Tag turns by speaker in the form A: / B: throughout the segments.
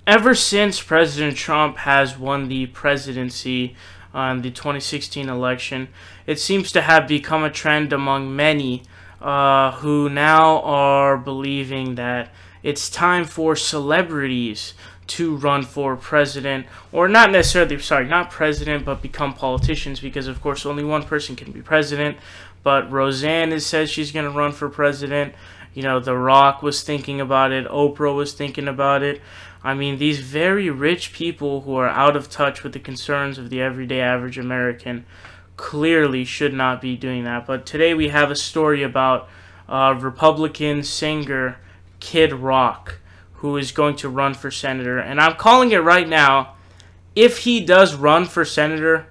A: ever since President Trump has won the presidency on the 2016 election, it seems to have become a trend among many who now are believing that it's time for celebrities to run for president, or not necessarily, sorry, not president, but become politicians, because of course only one person can be president. But Roseanne says she's going to run for president. You know, The Rock was thinking about it. Oprah was thinking about it. I mean, these very rich people who are out of touch with the concerns of the everyday average American clearly should not be doing that. But today we have a story about Republican singer Kid Rock, who is going to run for senator. And I'm calling it right now, if he does run for senator,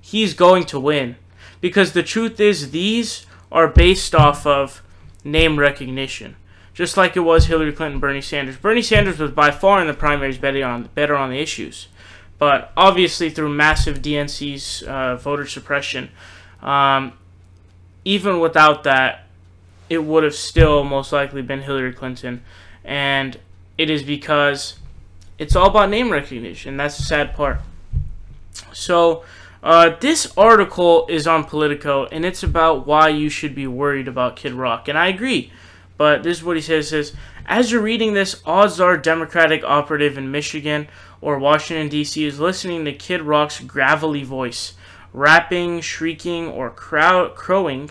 A: he's going to win. Because the truth is, these are based off of name recognition. Just like it was Hillary Clinton, Bernie Sanders. Bernie Sanders was by far in the primaries better on the issues. But obviously through massive DNC's voter suppression, even without that, it would have still most likely been Hillary Clinton. And it is because it's all about name recognition. That's the sad part. So this article is on Politico, and it's about why you should be worried about Kid Rock. And I agree. But this is what he says. He says, as you're reading this, odds are Democratic operative in Michigan or Washington, D.C. is listening to Kid Rock's gravelly voice, rapping, shrieking, or crowing,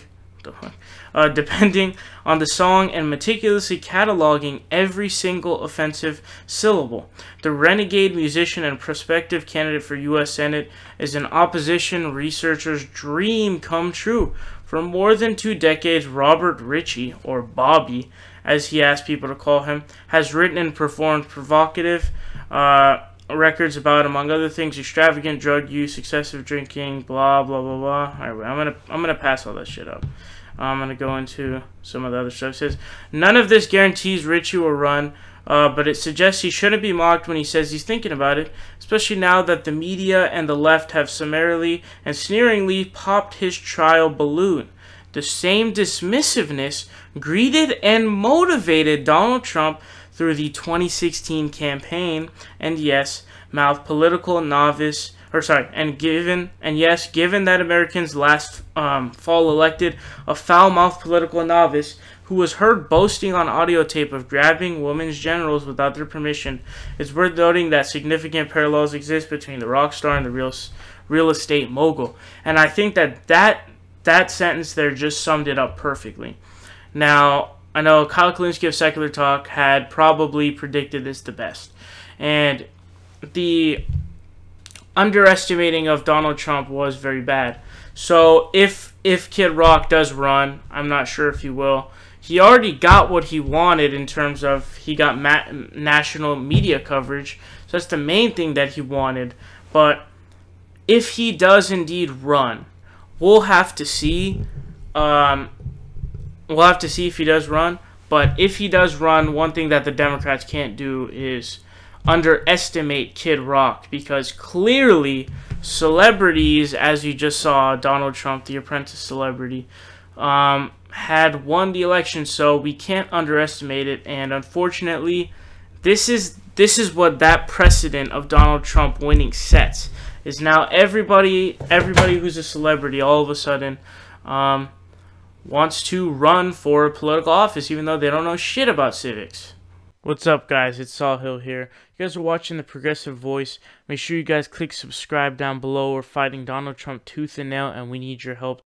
A: depending on the song, and meticulously cataloging every single offensive syllable. The renegade musician and prospective candidate for U.S. Senate is an opposition researcher's dream come true. For more than 2 decades, Robert Ritchie, or Bobby, as he asked people to call him, has written and performed provocative records about, among other things, extravagant drug use, excessive drinking, blah blah blah blah. All right, I'm gonna pass all that shit up. I'm gonna go into some of the other stuff. It says none of this guarantees Ritchie will run, but it suggests he shouldn't be mocked when he says he's thinking about it, especially now that the media and the left have summarily and sneeringly popped his trial balloon. The same dismissiveness greeted and motivated Donald Trump through the 2016 campaign, and yes, given that Americans last fall elected a foul-mouthed political novice who was heard boasting on audio tape of grabbing women's genitals without their permission, it's worth noting that significant parallels exist between the rock star and the real estate mogul. And I think that sentence there just summed it up perfectly. Now, I know Kyle Kalinske of Secular Talk had probably predicted this the best. And the underestimating of Donald Trump was very bad. So if Kid Rock does run, I'm not sure if he will. He already got what he wanted in terms of he got national media coverage. So that's the main thing that he wanted. But if he does indeed run, we'll have to see. We'll have to see if he does run. But if he does run, one thing that the Democrats can't do is underestimate Kid Rock, because clearly celebrities, as you just saw, Donald Trump, the apprentice celebrity, had won the election, so we can't underestimate it. And unfortunately, this is what that precedent of Donald Trump winning sets. Is now everybody who's a celebrity all of a sudden wants to run for a political office, even though they don't know shit about civics. What's up, guys? It's Saul Hill here. You guys are watching The Progressive Voice. Make sure you guys click subscribe down below. We're fighting Donald Trump tooth and nail, and we need your help.